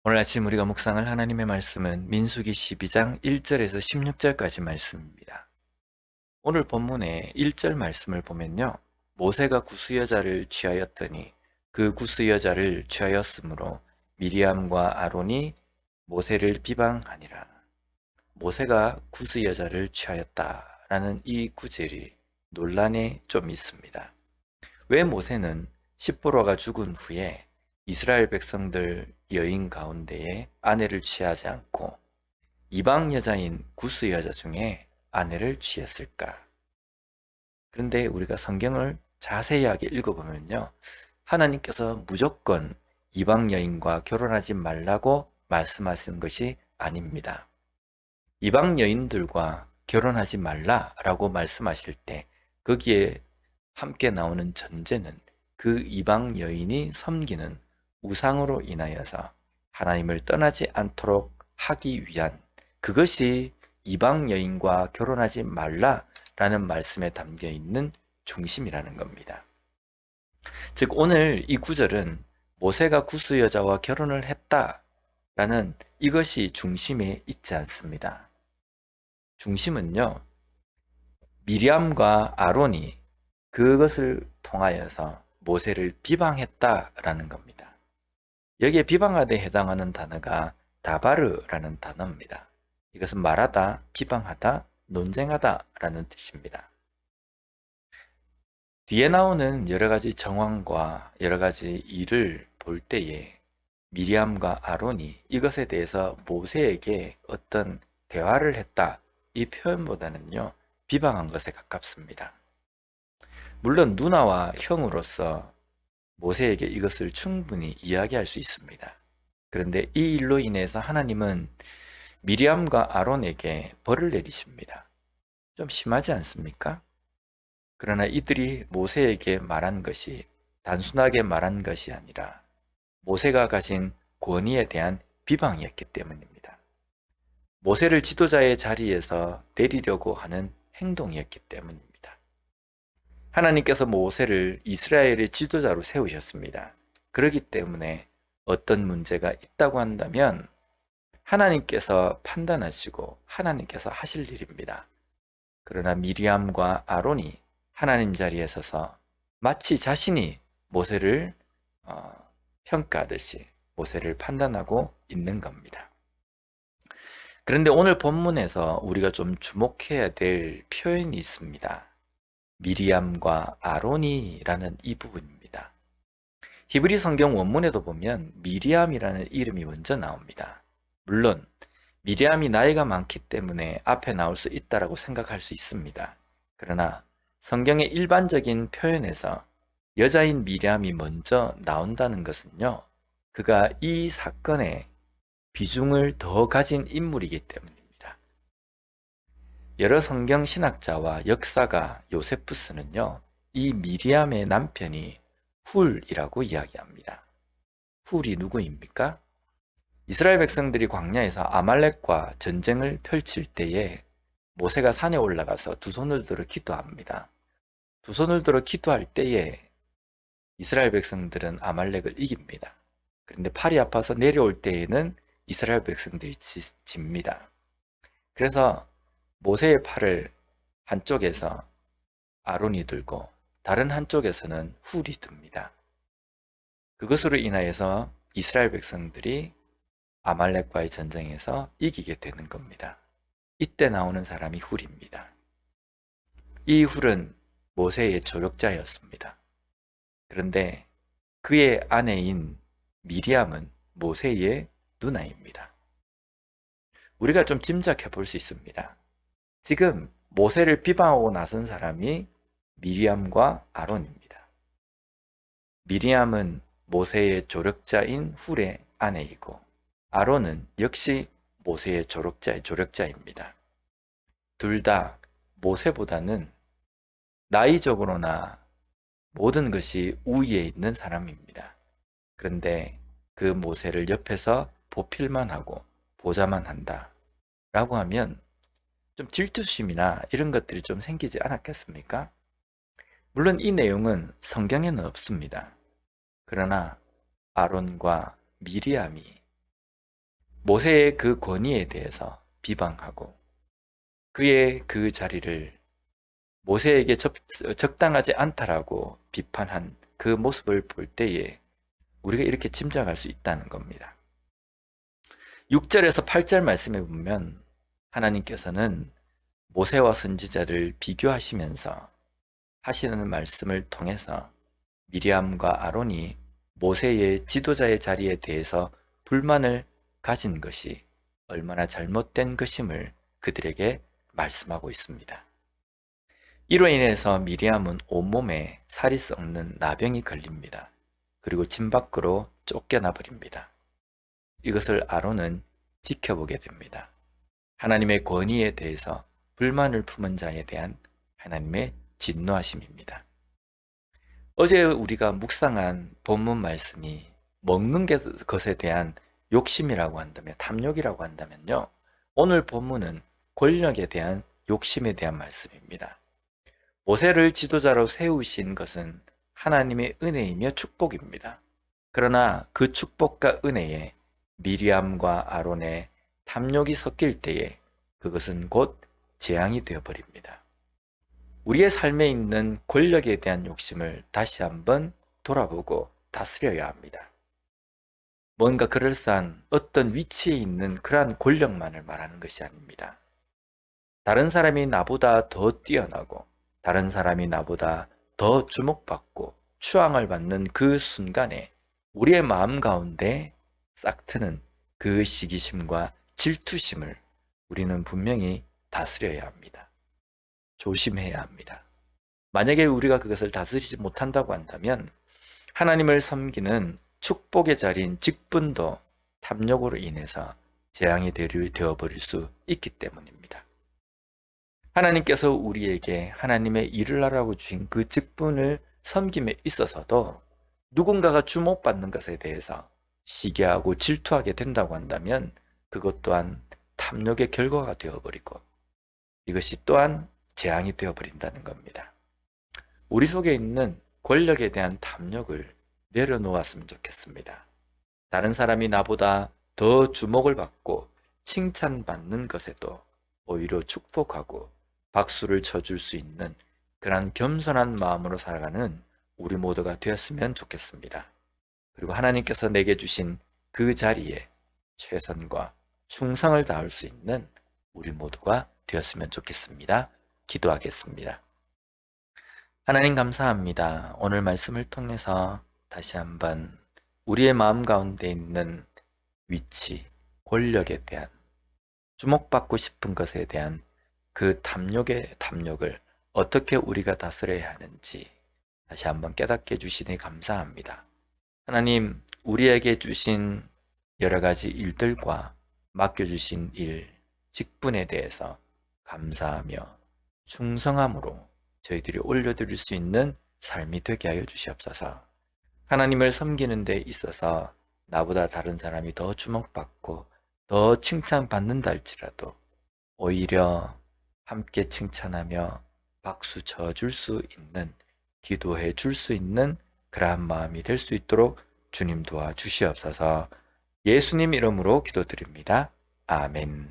오늘 아침 우리가 묵상할 하나님의 말씀은 민수기 12장 1절에서 16절까지 말씀입니다. 오늘 본문의 1절 말씀을 보면요. 모세가 구스 여자를 취하였더니 그 구스 여자를 취하였으므로 미리암과 아론이 모세를 비방하니라. 모세가 구스 여자를 취하였다라는 이 구절이 논란에 좀 있습니다. 왜 모세는 십보로가 죽은 후에 이스라엘 백성들 여인 가운데에 아내를 취하지 않고 이방 여자인 구스 여자 중에 아내를 취했을까? 그런데 우리가 성경을 자세하게 읽어보면요. 하나님께서 무조건 이방 여인과 결혼하지 말라고 말씀하신 것이 아닙니다. 이방 여인들과 결혼하지 말라라고 말씀하실 때 거기에 함께 나오는 전제는 그 이방 여인이 섬기는 우상으로 인하여서 하나님을 떠나지 않도록 하기 위한, 그것이 이방 여인과 결혼하지 말라라는 말씀에 담겨 있는 중심이라는 겁니다. 즉 오늘 이 구절은 모세가 구스 여자와 결혼을 했다라는 이것이 중심에 있지 않습니다. 중심은요, 미리암과 아론이 그것을 통하여서 모세를 비방했다라는 겁니다. 여기에 비방하되 해당하는 단어가 다바르라는 단어입니다. 이것은 말하다, 비방하다, 논쟁하다라는 뜻입니다. 뒤에 나오는 여러 가지 정황과 여러 가지 일을 볼 때에 미리암과 아론이 이것에 대해서 모세에게 어떤 대화를 했다, 이 표현보다는요, 비방한 것에 가깝습니다. 물론 누나와 형으로서 모세에게 이것을 충분히 이야기할 수 있습니다. 그런데 이 일로 인해서 하나님은 미리암과 아론에게 벌을 내리십니다. 좀 심하지 않습니까? 그러나 이들이 모세에게 말한 것이 단순하게 말한 것이 아니라 모세가 가진 권위에 대한 비방이었기 때문입니다. 모세를 지도자의 자리에서 내리려고 하는 행동이었기 때문입니다. 하나님께서 모세를 이스라엘의 지도자로 세우셨습니다. 그렇기 때문에 어떤 문제가 있다고 한다면 하나님께서 판단하시고 하나님께서 하실 일입니다. 그러나 미리암과 아론이 하나님 자리에 서서 마치 자신이 모세를 평가하듯이 모세를 판단하고 있는 겁니다. 그런데 오늘 본문에서 우리가 좀 주목해야 될 표현이 있습니다. 미리암과 아론이라는 이 부분입니다. 히브리 성경 원문에도 보면 미리암이라는 이름이 먼저 나옵니다. 물론 미리암이 나이가 많기 때문에 앞에 나올 수 있다라고 생각할 수 있습니다. 그러나 성경의 일반적인 표현에서 여자인 미리암이 먼저 나온다는 것은요, 그가 이 사건에 비중을 더 가진 인물이기 때문입니다. 여러 성경 신학자와 역사가 요세푸스는요, 이 미리암의 남편이 훌이라고 이야기합니다. 훌이 누구입니까? 이스라엘 백성들이 광야에서 아말렉과 전쟁을 펼칠 때에 모세가 산에 올라가서 두 손을 들어 기도합니다. 두 손을 들어 기도할 때에 이스라엘 백성들은 아말렉을 이깁니다. 그런데 팔이 아파서 내려올 때에는 이스라엘 백성들이 집니다. 그래서 모세의 팔을 한쪽에서 아론이 들고 다른 한쪽에서는 훌이 듭니다. 그것으로 인하여서 이스라엘 백성들이 아말렉과의 전쟁에서 이기게 되는 겁니다. 이때 나오는 사람이 훌입니다. 이 훌은 모세의 조력자였습니다. 그런데 그의 아내인 미리암은 모세의 누나입니다. 우리가 좀 짐작해 볼 수 있습니다. 지금 모세를 비방하고 나선 사람이 미리암과 아론입니다. 미리암은 모세의 조력자인 훌의 아내이고 아론은 역시 모세의 조력자입니다. 둘 다 모세보다는 나이적으로나 모든 것이 우위에 있는 사람입니다. 그런데 그 모세를 옆에서 보필만 하고 보자만 한다 라고 하면 좀 질투심이나 이런 것들이 좀 생기지 않았겠습니까? 물론 이 내용은 성경에는 없습니다. 그러나 아론과 미리암이 모세의 그 권위에 대해서 비방하고 그의 그 자리를 모세에게 적당하지 않다라고 비판한 그 모습을 볼 때에 우리가 이렇게 짐작할 수 있다는 겁니다. 6절에서 8절 말씀에 보면 하나님께서는 모세와 선지자를 비교하시면서 하시는 말씀을 통해서 미리암과 아론이 모세의 지도자의 자리에 대해서 불만을 가진 것이 얼마나 잘못된 것임을 그들에게 말씀하고 있습니다. 이로 인해서 미리암은 온몸에 살이 썩는 나병이 걸립니다. 그리고 집 밖으로 쫓겨나 버립니다. 이것을 아론은 지켜보게 됩니다. 하나님의 권위에 대해서 불만을 품은 자에 대한 하나님의 진노하심입니다. 어제 우리가 묵상한 본문 말씀이 먹는 것에 대한 욕심이라고 한다면, 탐욕이라고 한다면요, 오늘 본문은 권력에 대한 욕심에 대한 말씀입니다. 모세를 지도자로 세우신 것은 하나님의 은혜이며 축복입니다. 그러나 그 축복과 은혜에 미리암과 아론의 탐욕이 섞일 때에 그것은 곧 재앙이 되어버립니다. 우리의 삶에 있는 권력에 대한 욕심을 다시 한번 돌아보고 다스려야 합니다. 뭔가 그럴싸한 어떤 위치에 있는 그러한 권력만을 말하는 것이 아닙니다. 다른 사람이 나보다 더 뛰어나고 다른 사람이 나보다 더 주목받고 추앙을 받는 그 순간에 우리의 마음 가운데 싹트는 그 시기심과 질투심을 우리는 분명히 다스려야 합니다. 조심해야 합니다. 만약에 우리가 그것을 다스리지 못한다고 한다면 하나님을 섬기는 축복의 자리인 직분도 탐욕으로 인해서 재앙이 되어버릴 수 있기 때문입니다. 하나님께서 우리에게 하나님의 일을 하라고 주신 그 직분을 섬김에 있어서도 누군가가 주목받는 것에 대해서 시기하고 질투하게 된다고 한다면 그것 또한 탐욕의 결과가 되어버리고 이것이 또한 재앙이 되어버린다는 겁니다. 우리 속에 있는 권력에 대한 탐욕을 내려놓았으면 좋겠습니다. 다른 사람이 나보다 더 주목을 받고 칭찬받는 것에도 오히려 축복하고 박수를 쳐줄 수 있는 그러한 겸손한 마음으로 살아가는 우리 모두가 되었으면 좋겠습니다. 그리고 하나님께서 내게 주신 그 자리에 최선과 충성을 다할 수 있는 우리 모두가 되었으면 좋겠습니다. 기도하겠습니다. 하나님 감사합니다. 오늘 말씀을 통해서 다시 한번 우리의 마음 가운데 있는 위치, 권력에 대한, 주목받고 싶은 것에 대한 그 탐욕을 어떻게 우리가 다스려야 하는지 다시 한번 깨닫게 해주시니 감사합니다. 하나님, 우리에게 주신 여러 가지 일들과 맡겨주신 일, 직분에 대해서 감사하며 충성함으로 저희들이 올려드릴 수 있는 삶이 되게 하여 주시옵소서. 하나님을 섬기는 데 있어서 나보다 다른 사람이 더 주목받고 더 칭찬받는다 할지라도 오히려 함께 칭찬하며 박수 쳐줄 수 있는, 기도해 줄 수 있는 그러한 마음이 될 수 있도록 주님 도와주시옵소서. 예수님 이름으로 기도드립니다. 아멘.